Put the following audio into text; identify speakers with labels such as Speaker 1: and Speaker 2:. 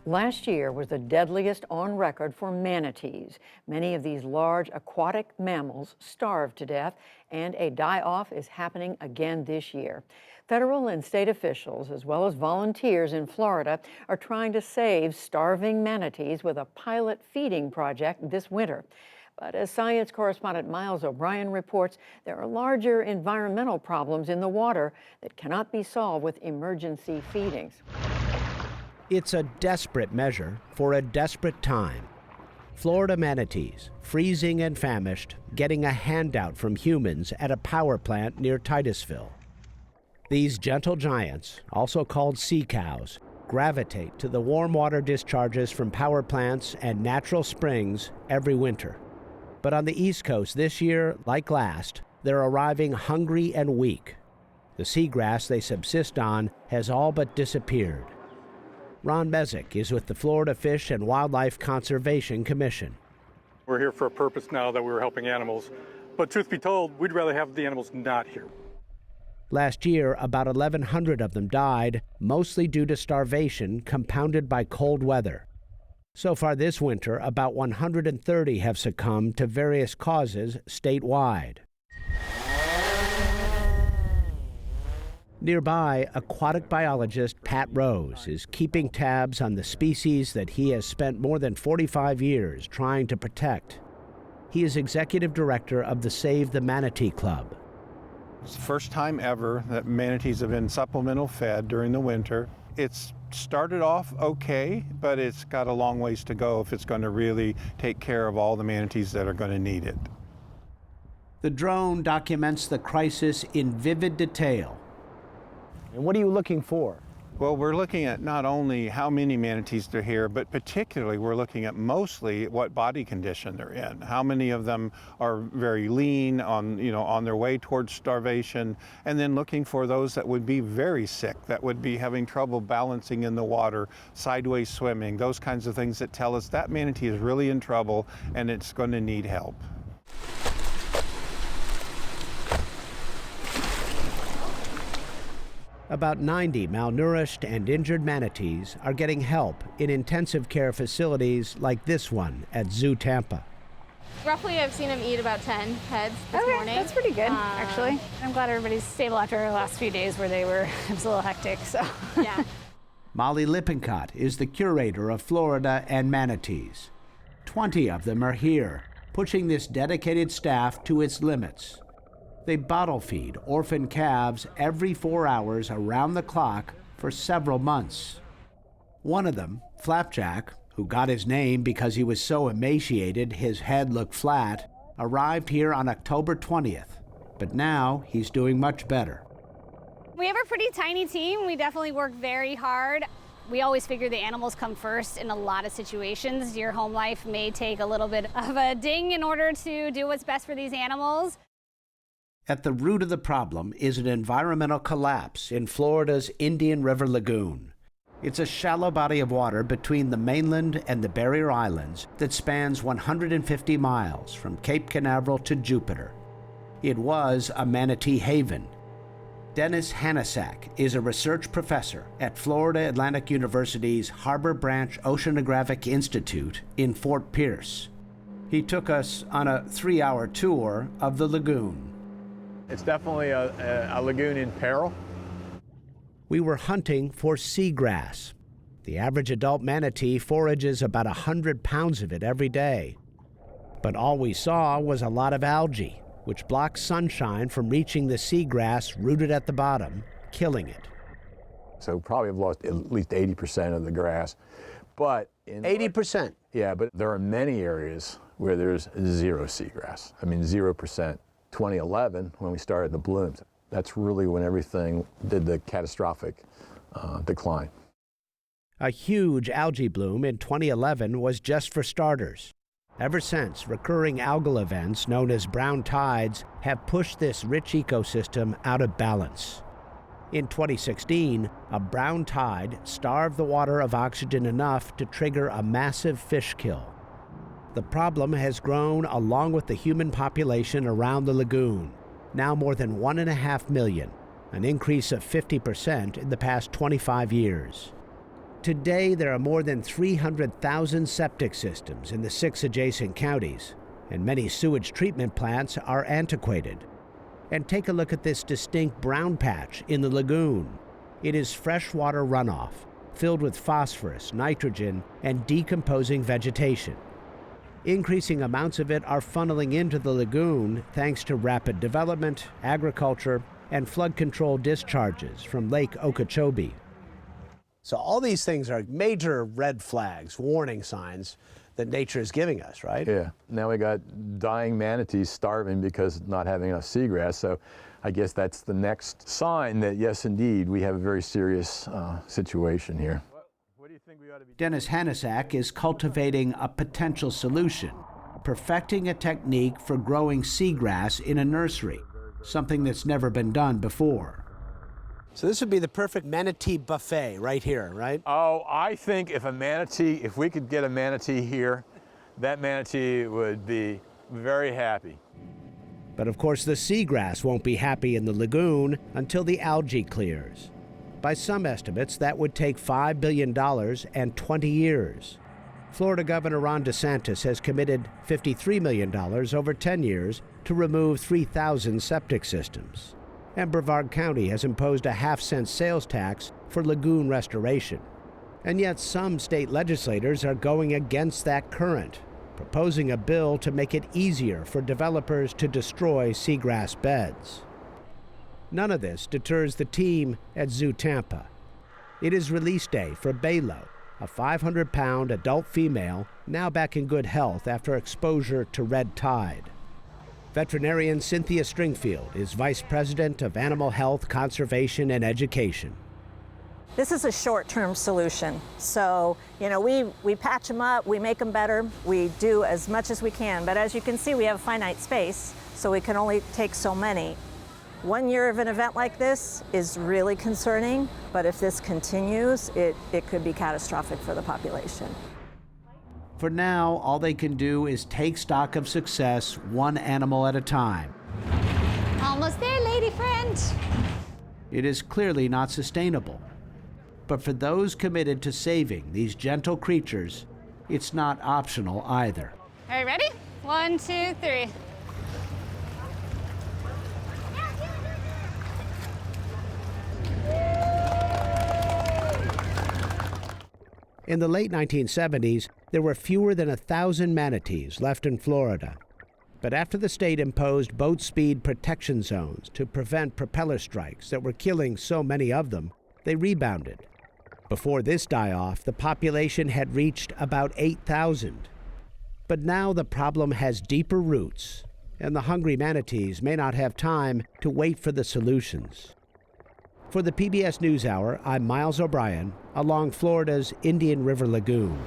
Speaker 1: Last year was the deadliest on record for manatees. Many of these large aquatic mammals starved to death, and a die-off is happening again this year. Federal and state officials, as well as volunteers in Florida, are trying to save starving manatees with a pilot feeding project this winter. But as science correspondent Miles O'Brien reports, there are larger environmental problems in the water that cannot be solved with emergency feedings.
Speaker 2: It's a desperate measure for a desperate time. Florida manatees, freezing and famished, getting a handout from humans at a power plant near Titusville. These gentle giants, also called sea cows, gravitate to the warm water discharges from power plants and natural springs every winter. But on the East Coast this year, like last, they're arriving hungry and weak. The seagrass they subsist on has all but disappeared. Ron Mezek is with the Florida Fish and Wildlife Conservation Commission.
Speaker 3: We're here for a purpose now that we're helping animals, but truth be told, we'd rather have the animals not here.
Speaker 2: Last year, about 1,100 of them died, mostly due to starvation compounded by cold weather. So far this winter, about 130 have succumbed to various causes statewide. Nearby, aquatic biologist Pat Rose is keeping tabs on the species that he has spent more than 45 years trying to protect. He is executive director of the Save the Manatee Club.
Speaker 4: It's the first time ever that manatees have been supplemental fed during the winter. It's started off okay, but it's got a long ways to go if it's going to really take care of all the manatees that are going to need it.
Speaker 2: The drone documents the crisis in vivid detail. And what are you looking for?
Speaker 4: Well, we're looking at not only how many manatees are here, but particularly we're looking at mostly what body condition they're in. How many of them are very lean on their way towards starvation, and then looking for those that would be very sick, that would be having trouble balancing in the water, sideways swimming, those kinds of things that tell us that manatee is really in trouble and it's going to need help.
Speaker 2: About 90 malnourished and injured manatees are getting help in intensive care facilities like this one at Zoo Tampa.
Speaker 5: Roughly, I've seen him eat about 10 heads this morning.
Speaker 6: That's pretty good, actually. I'm glad everybody's stable after the last few days where it was a little hectic, so.
Speaker 5: Yeah.
Speaker 2: Molly Lippincott is the curator of Florida and manatees. 20 of them are here, pushing this dedicated staff to its limits. They bottle feed orphan calves every 4 hours around the clock for several months. One of them, Flapjack, who got his name because he was so emaciated his head looked flat, arrived here on October 20th. But now he's doing much better.
Speaker 6: We have a pretty tiny team. We definitely work very hard. We always figure the animals come first in a lot of situations. Your home life may take a little bit of a ding in order to do what's best for these animals.
Speaker 2: At the root of the problem is an environmental collapse in Florida's Indian River Lagoon. It's a shallow body of water between the mainland and the Barrier Islands that spans 150 miles from Cape Canaveral to Jupiter. It was a manatee haven. Dennis Hanasak is a research professor at Florida Atlantic University's Harbor Branch Oceanographic Institute in Fort Pierce. He took us on a 3-hour tour of the lagoon.
Speaker 7: It's definitely a lagoon in peril.
Speaker 2: We were hunting for seagrass. The average adult manatee forages about 100 pounds of it every day. But all we saw was a lot of algae, which blocks sunshine from reaching the seagrass rooted at the bottom, killing it.
Speaker 7: So probably have lost at least 80% of the grass. But
Speaker 2: 80%?
Speaker 7: Yeah, but there are many areas where there's zero seagrass. I mean, 0%. 2011, when we started the blooms, that's really when everything did the catastrophic decline.
Speaker 2: A huge algae bloom in 2011 was just for starters. Ever since, recurring algal events known as brown tides have pushed this rich ecosystem out of balance. In 2016, a brown tide starved the water of oxygen enough to trigger a massive fish kill. The problem has grown along with the human population around the lagoon, now more than 1.5 million, an increase of 50% in the past 25 years. Today, there are more than 300,000 septic systems in the 6 adjacent counties, and many sewage treatment plants are antiquated. And take a look at this distinct brown patch in the lagoon. It is freshwater runoff, filled with phosphorus, nitrogen, and decomposing vegetation. Increasing amounts of it are funneling into the lagoon thanks to rapid development, agriculture, and flood control discharges from Lake Okeechobee. So all these things are major red flags, warning signs that nature is giving us, right?
Speaker 7: Yeah. Now we got dying manatees starving because not having enough seagrass. So I guess that's the next sign that, yes, indeed, we have a very serious situation here. What do you think we ought to be?
Speaker 2: Dennis Hanasak is cultivating a potential solution, perfecting a technique for growing seagrass in a nursery, something that's never been done before. So this would be the perfect manatee buffet right here, right?
Speaker 7: Oh, I think if we could get a manatee here, that manatee would be very happy.
Speaker 2: But of course, the seagrass won't be happy in the lagoon until the algae clears. By some estimates, that would take $5 billion and 20 years. Florida Governor Ron DeSantis has committed $53 million over 10 years to remove 3,000 septic systems. And Brevard County has imposed a half-cent sales tax for lagoon restoration. And yet some state legislators are going against that current, proposing a bill to make it easier for developers to destroy seagrass beds. None of this deters the team at Zoo Tampa. It is release day for Balo, a 500-pound adult female now back in good health after exposure to red tide. Veterinarian Cynthia Stringfield is Vice President of Animal Health, Conservation, and Education.
Speaker 8: This is a short-term solution. So, we patch them up, we make them better, we do as much as we can. But as you can see, we have finite space, so we can only take so many. 1 year of an event like this is really concerning, but if this continues, it could be catastrophic for the population.
Speaker 2: For now, all they can do is take stock of success one animal at a time.
Speaker 6: Almost there, lady friend.
Speaker 2: It is clearly not sustainable. But for those committed to saving these gentle creatures, it's not optional either.
Speaker 6: All right, ready? 1, 2, 3.
Speaker 2: In the late 1970s, there were fewer than 1,000 manatees left in Florida. But after the state imposed boat speed protection zones to prevent propeller strikes that were killing so many of them, they rebounded. Before this die-off, the population had reached about 8,000. But now the problem has deeper roots, and the hungry manatees may not have time to wait for the solutions. For the PBS NewsHour, I'm Miles O'Brien, along Florida's Indian River Lagoon.